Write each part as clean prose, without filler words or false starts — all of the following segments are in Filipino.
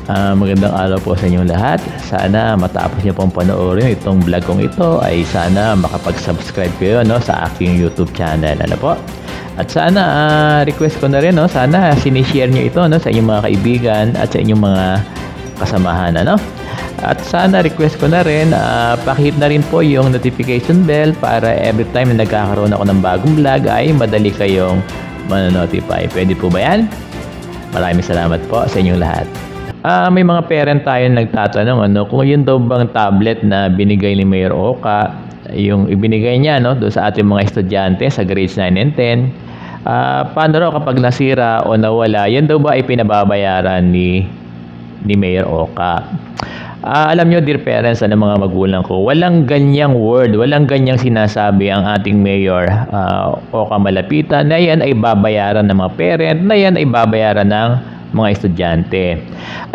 Magandang araw po sa inyong lahat. Sana matapos niyo pong panoorin itong vlog kong ito ay sana makapag-subscribe kayo sa aking YouTube channel. Ano po? At sana request ko na rin sana sinishare niyo ito sa inyong mga kaibigan at sa inyong mga kasamahan. At sana request ko na rin pakihit na rin po yung notification bell para every time na nagkakaroon ako ng bagong vlog ay madali kayong manonotify. Pwede po ba yan? Maraming salamat po sa inyong lahat. May mga parent tayo nagtatanong kung yun daw bang tablet na binigay ni Mayor Oka, yung ibinigay niya doon sa ating mga estudyante sa grades 9 and 10, paano raw kapag nasira o nawala, yan daw ba ay pinababayaran ni Mayor Oka? Alam nyo, dear parents, mga magulang ko, walang ganyang word, walang ganyang sinasabi ang ating Mayor Oka Malapitan na yan ay babayaran ng mga parent, na yan ay babayaran ng mga estudyante.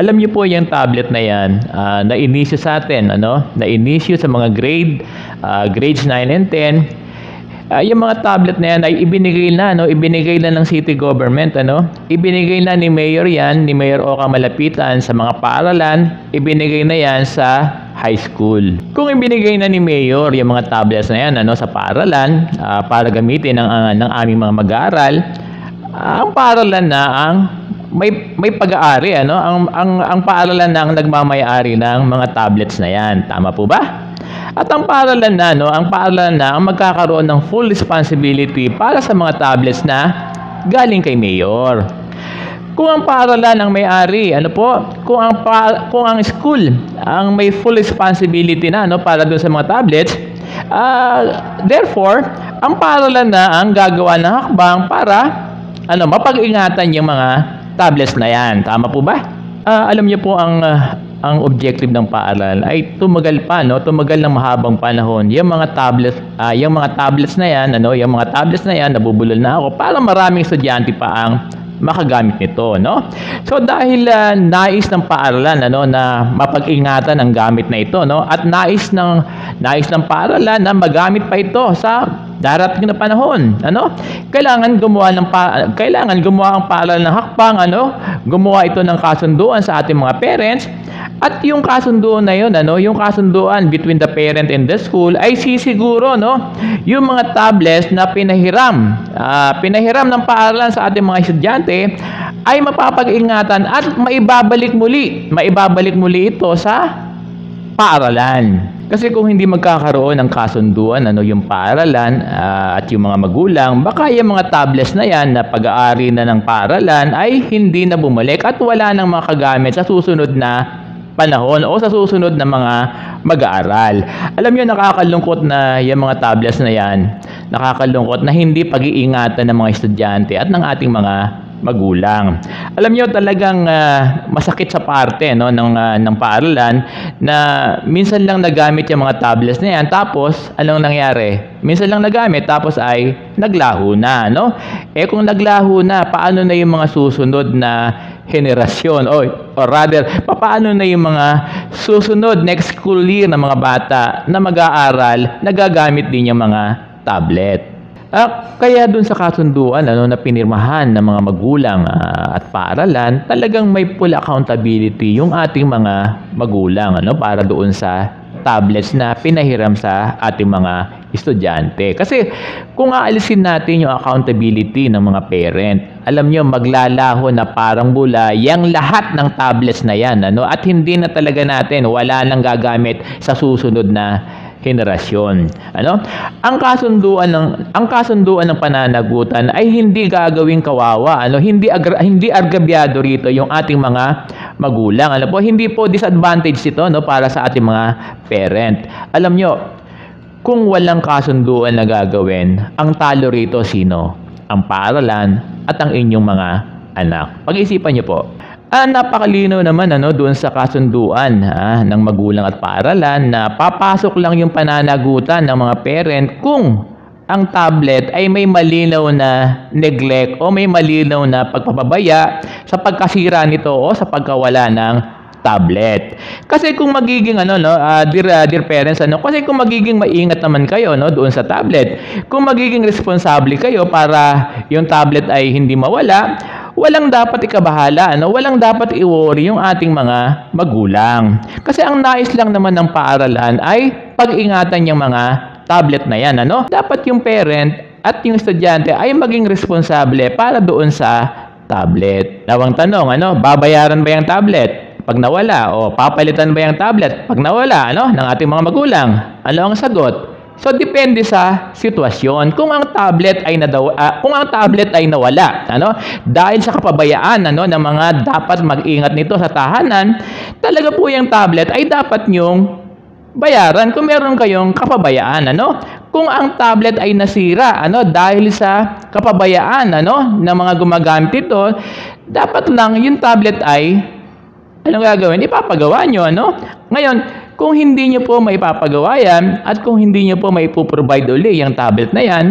Alam niyo po yung tablet na yan, na-inisyo sa atin, na-inisyo sa mga grades 9 and 10. Yung mga tablet na yan ay ibinigay na ng city government, ibinigay na ni Mayor yan, ni Mayor Oka Malapitan sa mga paaralan, ibinigay na yan sa high school. Kung ibinigay na ni Mayor yung mga tablets na yan sa paaralan para gamitin ng aming mga mag-aaral, ang paaralan na ang may pag-aari, ang paaralan na ang nagmamay-ari ng mga tablets na yan. Tama po ba? At ang paaralan na, ang magkakaroon ng full responsibility para sa mga tablets na galing kay Mayor. Kung ang paaralan ang may-ari, kung ang school ang may full responsibility na para doon sa mga tablets, therefore, ang paaralan na ang gagawa ng hakbang para mapag-ingatan yung mga tablets na yan. Tama po ba? Alam niyo po ang objective ng paaralan ay tumagal ng mahabang panahon. Yung mga tablets na yan, nabubulol na ako para maraming estudyante pa ang makagamit nito, So dahil nais ng paaralan na mapag-ingatan ang gamit na ito, at nais ng paaralan na magamit pa ito sa darating na panahon, kailangan gumawa ang paaralan ng hakbang, gumawa ito ng kasunduan sa ating mga parents. At yung kasunduan na yun, yung kasunduan between the parent and the school ay sisiguro, yung mga tablets na pinahiram ng paaralan sa ating mga estudyante ay mapapag-ingatan at maibabalik muli ito sa paaralan. Kasi kung hindi magkakaroon ng kasunduan yung paaralan at yung mga magulang, baka yung mga tablets na yan na pag-aari na ng paaralan ay hindi na bumalik at wala nang mga kagamit sa susunod na panahon o sa susunod na mga mag-aaral. Alam niyo, nakakalungkot na yung mga tablets na yan, nakakalungkot na hindi pag-iingatan ng mga estudyante at ng ating mga magulang. Alam niyo, talagang masakit sa parte ng paaralan na minsan lang nagamit yung mga tablets na yan, tapos anong nangyari? Minsan lang nagamit tapos ay naglaho na, kung naglaho na, paano na yung mga susunod na henerasyon or rather, paano na yung mga susunod next school year na mga bata na mag-aaral, nagagamit din yung mga tablet. Kaya dun sa kasunduan na pinirmahan ng mga magulang at paaralan, talagang may full accountability yung ating mga magulang para doon sa tablets na pinahiram sa ating mga estudyante. Kasi kung aalisin natin yung accountability ng mga parent, alam nyo, maglalaho na parang bula yung lahat ng tablets na yan, at hindi na talaga natin, wala nang gagamit sa susunod na henerasyon. Ang kasunduan ng pananagutan ay hindi gagawing kawawa, hindi agrabyado rito yung ating mga magulang. Hindi po disadvantage ito para sa ating mga parent. Alam nyo, kung walang kasunduan na gagawin, ang talo rito sino? Ang paaralan at ang inyong mga anak. Pag-isipan nyo po. Napakalinaw naman doon sa kasunduan ng magulang at paaralan na papasok lang yung pananagutan ng mga parent kung ang tablet ay may malinaw na neglect o may malinaw na pagpapabaya sa pagkasira nito o sa pagkawala ng tablet. Kasi kung magiging dear parents, kasi kung magiging maingat naman kayo doon sa tablet, kung magiging responsable kayo para yung tablet ay hindi mawala, walang dapat ikabahala, ano? Walang dapat i-worry yung ating mga magulang. Kasi ang nais lang naman ng paaralan ay pag-ingatan yung mga tablet na yan, ano? Dapat yung parent at yung estudyante ay maging responsable para doon sa tablet. Nawang tanong, ano? Babayaran ba yung tablet pag nawala? O papalitan ba yung tablet pag nawala, ano? Ng ating mga magulang? Ano ang sagot? So depende sa sitwasyon. Kung ang tablet ay nawala, ano? Dahil sa kapabayaan, ano, ng mga dapat mag-ingat nito sa tahanan, talaga po yung tablet ay dapat nyong bayaran kung meron kayong kapabayaan, ano? Kung ang tablet ay nasira, ano, dahil sa kapabayaan, ano, ng mga gumagamit ito, dapat lang yung tablet ay anong gagawin? Ipapagawa nyo, ano? Ngayon, kung hindi nyo po maipapagawa yan at kung hindi nyo po maipoprovide uli yung tablet na yan,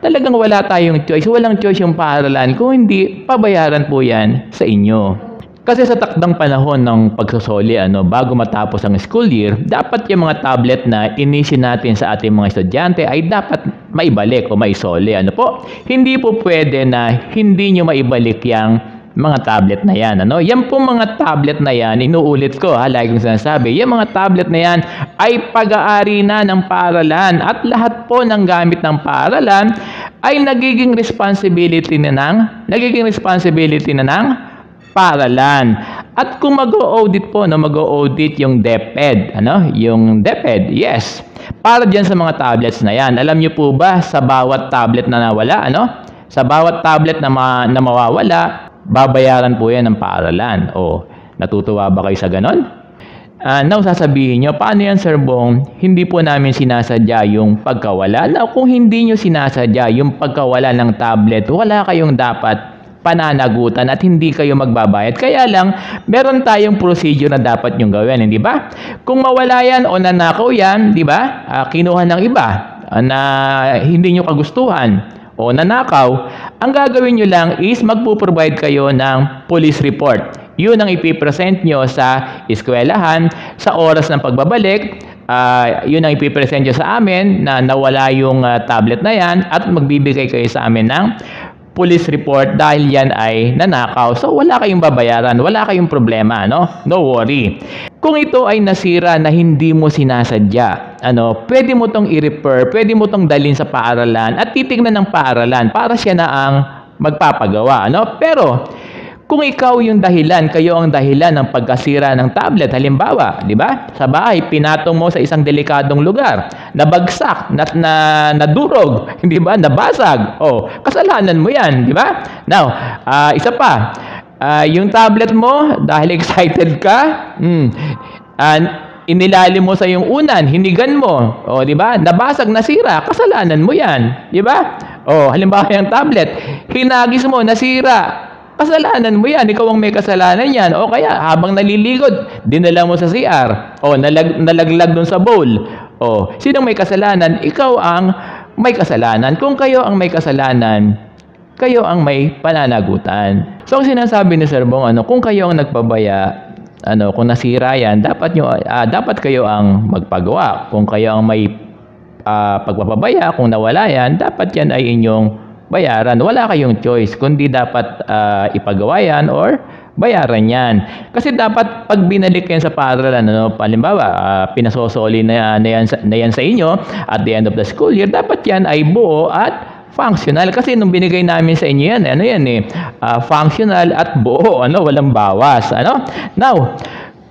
talagang wala tayong choice. Walang choice yung paaralan kung hindi pabayaran po yan sa inyo. Kasi sa takdang panahon ng pagsosoli, ano, bago matapos ang school year, dapat yung mga tablet na inisyu natin sa ating mga estudyante ay dapat maibalik o maisoli. Ano po? Hindi po pwede na hindi nyo maibalik yung mga tablet na yan, ano? Yan po mga tablet na yan, inuulit ko, lagi kong sinasabi, yung mga tablet na yan ay pag-aari na ng paaralan at lahat po ng gamit ng paaralan ay nagiging responsibility na ng paaralan. At kung mag-o-audit po, no, mag-o-audit yung DepEd, ano? Yung DepEd, yes. Para diyan sa mga tablets na yan. Alam niyo po ba sa bawat tablet na nawala, ano? Sa bawat tablet na mawawala, babayaran po yan ng paaralan. O, natutuwa ba kayo sa ganon? Now, sasabihin nyo, paano yan, Sir Bong? Hindi po namin sinasadya yung pagkawala. Now, kung hindi nyo sinasadya yung pagkawala ng tablet, wala kayong dapat pananagutan at hindi kayo magbabayad. Kaya lang, meron tayong procedure na dapat nyong gawin, hindi ba? Kung mawala yan o nanakaw yan, di ba? Kinuha ng iba na hindi nyo kagustuhan o nanakaw, ang gagawin nyo lang is magpo-provide kayo ng police report. Yun ang ipipresent nyo sa eskwelahan sa oras ng pagbabalik. Yun ang ipipresent nyo sa amin na nawala yung tablet na yan at magbibigay kayo sa amin ng police report dahil yan ay nanakaw. So wala kayong babayaran, wala kayong problema, no? No worry. Kung ito ay nasira na hindi mo sinasadya, ano, pwede mo tong i-refer, pwede mo tong dalhin sa paaralan at titingnan ng paaralan para siya na ang magpapagawa, ano? Pero kung ikaw yung dahilan, kayo ang dahilan ng pagkasira ng tablet, halimbawa, di ba? Sa bahay, pinatong mo sa isang delikadong lugar, nabagsak, nadurog, hindi ba? Nabasag. Oh, kasalanan mo yan, di ba? Now, isa pa, yung tablet mo, dahil excited ka, inilalim mo sa iyong unan, hinigan mo, oh, di ba? Nabasag, nasira, kasalanan mo yan, di ba? Oh, halimbawa yung tablet, hinagis mo, nasira, kasalanan mo yan. Ikaw ang may kasalanan yan. O kaya, habang naliligod, dinala mo sa CR. O, nalaglag dun sa bowl. O, sinong may kasalanan? Ikaw ang may kasalanan. Kung kayo ang may kasalanan, kayo ang may pananagutan. So, ang sinasabi ni Sir Bong, kung kayo ang nagpabaya, kung nasira yan, dapat kayo ang magpagawa. Kung kayo ang may pagpapabaya, kung nawala yan, dapat yan ay inyong bayaran. Wala kayong choice, kundi dapat ipagawa yan or bayaran yan. Kasi dapat pag binalik yan sa paaralan, halimbawa, pinasosoli na yan sa inyo at the end of the school year, dapat yan ay buo at functional. Kasi nung binigay namin sa inyo yan, functional at buo, walang bawas. Now,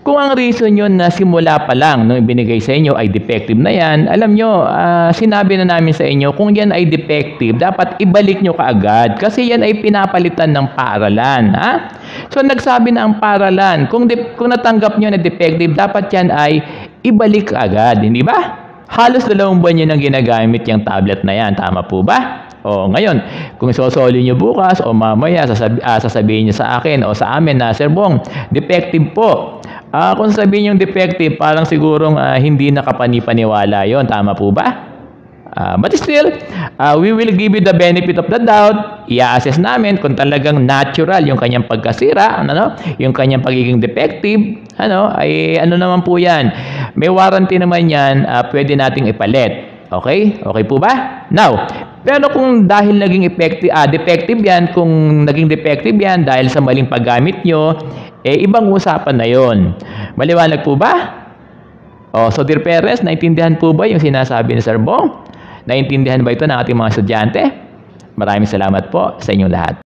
kung ang reason yun na simula pa lang nung ibinigay sa inyo ay defective na yan, alam nyo, sinabi na namin sa inyo, kung yan ay defective, dapat ibalik nyo kaagad kasi yan ay pinapalitan ng paaralan. Ha? So, nagsabi na ang paaralan, kung natanggap nyo na defective, dapat yan ay ibalik kaagad, hindi ba? Halos 2 buwan nyo nang ginagamit yung tablet na yan, tama po ba? O, ngayon, kung isosoli nyo bukas o mamaya, sasabihin nyo sa akin o sa amin na, Sir Bong, defective po. Kung sabihin yung defective, parang sigurong hindi nakapani-paniwala yon, tama po ba? But still, we will give you the benefit of the doubt. I-assess namin kung talagang natural yung kanyang pagkasira, yung kanyang pagiging defective, ay naman po yan. May warranty naman yan, pwede nating ipalit. Okay? Okay po ba? Now, Pero kung dahil naging defective yan, kung naging defective yan dahil sa maling paggamit nyo, ibang usapan na yon. Maliwanag po ba? So dear parents, naintindihan po ba yung sinasabi ni Sir Bong? Naintindihan ba ito ng ating mga estudyante? Maraming salamat po sa inyong lahat.